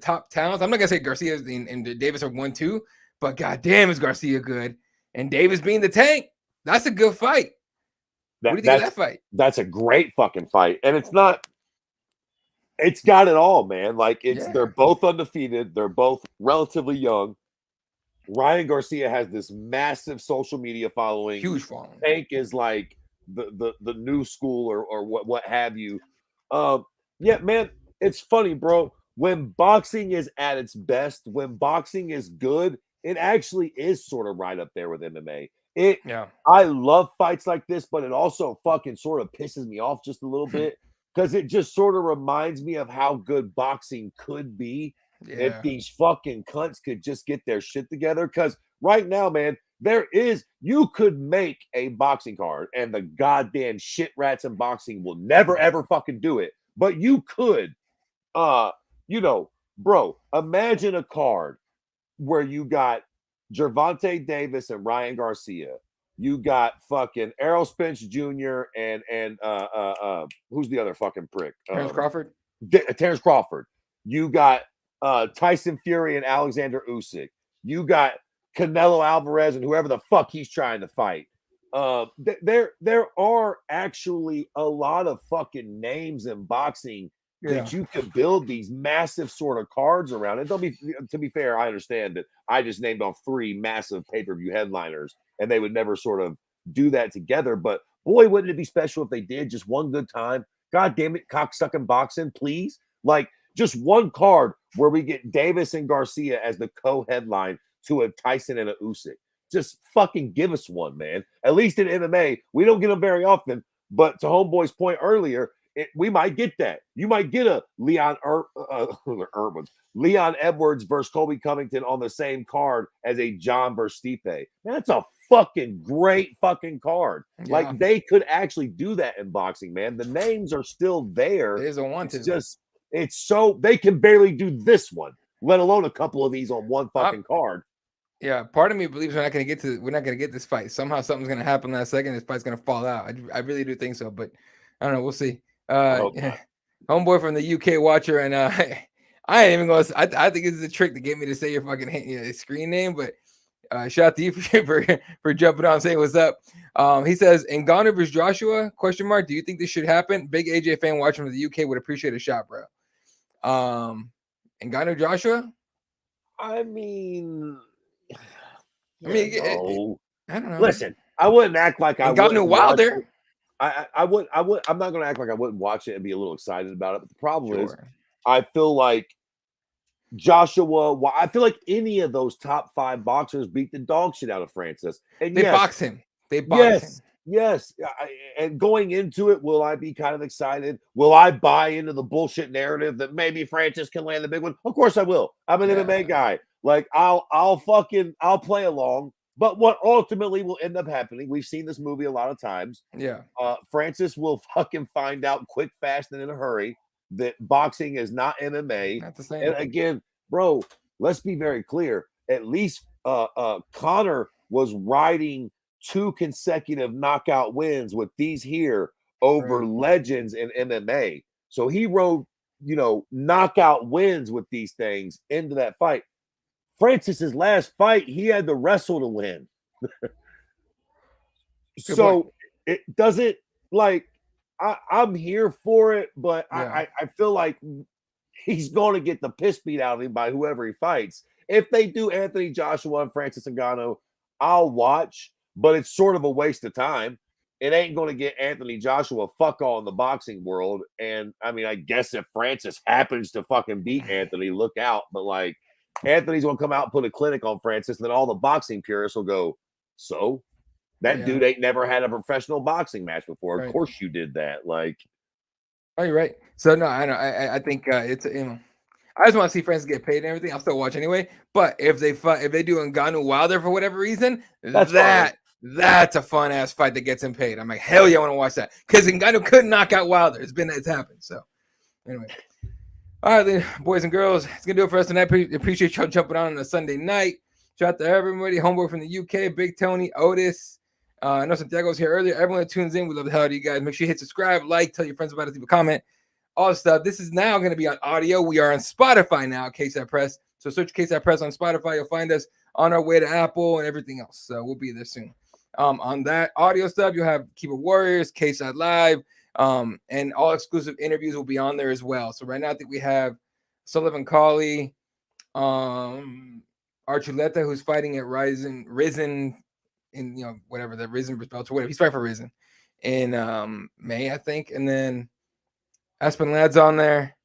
top talents, I'm not gonna say Garcia and Davis are 1-2, but goddamn is Garcia good. And Davis being the tank, that's a good fight. What do you think of that fight? That's a great fucking fight. And it's got it all, man. Like they're both undefeated. They're both relatively young. Ryan Garcia has this massive social media following. Huge following. Tank is like the new school or what have you. Yeah, man, it's funny, bro. When boxing is at its best, when boxing is good, it actually is sort of right up there with MMA. Yeah. I love fights like this, but it also fucking sort of pisses me off just a little bit because it just sort of reminds me of how good boxing could be if Yeah. these fucking cunts could just get their shit together. Because right now, man, you could make a boxing card, and the goddamn shit rats in boxing will never ever fucking do it. But you could, uh, bro, imagine a card where you got Gervonta Davis and Ryan Garcia. You got fucking Errol Spence Jr. and who's the other fucking prick? Terrence Crawford. Terrence Crawford. You got Tyson Fury and Alexander Usyk. You got Canelo Alvarez and whoever the fuck he's trying to fight. There are actually a lot of fucking names in boxing that you could build these massive sort of cards around. And to be fair, I understand that I just named off 3 massive pay-per-view headliners, and they would never sort of do that together. But boy, wouldn't it be special if they did just one good time? God damn it, cocksucking boxing, please. Like just one card where we get Davis and Garcia as the co-headline to a Tyson and a Usyk. Just fucking give us one, man. At least in MMA, we don't get them very often. But to Homeboy's point earlier, we might get that. You might get a Leon Edwards versus Colby Covington on the same card as a John versus Stipe. That's a fucking great fucking card. Yeah. Like they could actually do that in boxing, man. The names are still there. They just don't want to. It's so they can barely do this one, let alone a couple of these on one fucking card. Yeah, part of me believes we're not gonna get this fight. Somehow something's gonna happen last second. This fight's gonna fall out. I really do think so, but I don't know. We'll see. Homeboy from the UK watcher, and I ain't even gonna. I think this is a trick to get me to say your fucking screen name, but shout out to you for jumping on and saying what's up. He says Ngannou versus Joshua ? Do you think this should happen? Big AJ fan watching from the UK would appreciate a shot, bro. Ngannou Joshua. I mean, I don't know. Listen, I wouldn't act like I Ngannou Wilder. I would. I'm not going to act like I wouldn't watch it and be a little excited about it. But the problem is, I feel like Joshua. I feel like any of those top 5 boxers beat the dog shit out of Francis. And they box him. They box him. Yes. And going into it, will I be kind of excited? Will I buy into the bullshit narrative that maybe Francis can land the big one? Of course I will. I'm an MMA guy. Like I'll play along. But what ultimately will end up happening, we've seen this movie a lot of times. Yeah. Francis will fucking find out quick, fast, and in a hurry that boxing is not MMA. Not the same. And again, bro, let's be very clear. At least Conor was riding 2 consecutive knockout wins with these here over legends in MMA. So he rode, knockout wins with these things into that fight. Francis's last fight, he had to wrestle to win. So it doesn't I'm here for it, but I feel like he's going to get the piss beat out of him by whoever he fights. If they do Anthony Joshua and Francis Ngannou, I'll watch, but it's sort of a waste of time. It ain't going to get Anthony Joshua fuck all in the boxing world. And I mean, I guess if Francis happens to fucking beat Anthony, look out. But Anthony's going to come out and put a clinic on Francis, and then all the boxing purists will go, so? That dude ain't never had a professional boxing match before. Of course you did that. Oh, you're right. So, no, I know. I think it's, I just want to see Francis get paid and everything. I'll still watch anyway. But if they do Ngannou Wilder for whatever reason, that's a fun ass fight that gets him paid. I'm like, hell yeah, I want to watch that. Because Ngannou couldn't knock out Wilder. It's happened. So, anyway. All right, then, boys and girls, it's going to do it for us tonight. Appreciate y'all jumping on a Sunday night. Shout out to everybody. Homeboy from the UK, Big Tony, Otis. I know Santiago was here earlier. Everyone that tunes in, we love the hell out of you guys. Make sure you hit subscribe, like, tell your friends about it, leave a comment, all the stuff. This is now going to be on audio. We are on Spotify now, Cageside Press. So search Cageside Press on Spotify. You'll find us on our way to Apple and everything else. So we'll be there soon. On that audio stuff, you'll have Keyboard Warriors, Cageside Live, and all exclusive interviews will be on there as well. So right now, I think we have Sullivan Cauley, Archuleta, who's fighting at Risen, in whatever the Risen belts or whatever. He's fighting for Risen in May, I think. And then Aspen Ladd's on there.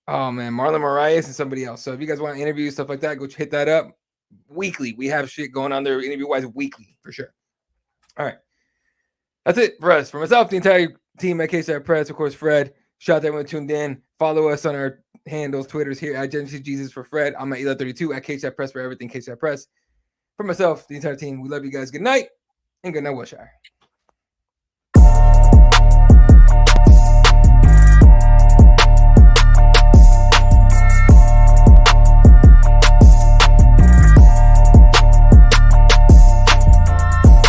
Oh man, Marlon Moraes and somebody else. So if you guys want to interview stuff like that, go hit that up. weekly. We have shit going on there interview-wise weekly for sure. All right. That's it for us. For myself, the entire team at Cageside Press, of course, Fred. Shout out to everyone tuned in. Follow us on our handles, Twitters here at Genesis Jesus for Fred. I'm at Ela32 at Cageside Press for everything Cageside Press. For myself, the entire team, we love you guys. Good night and good night, Wilshire.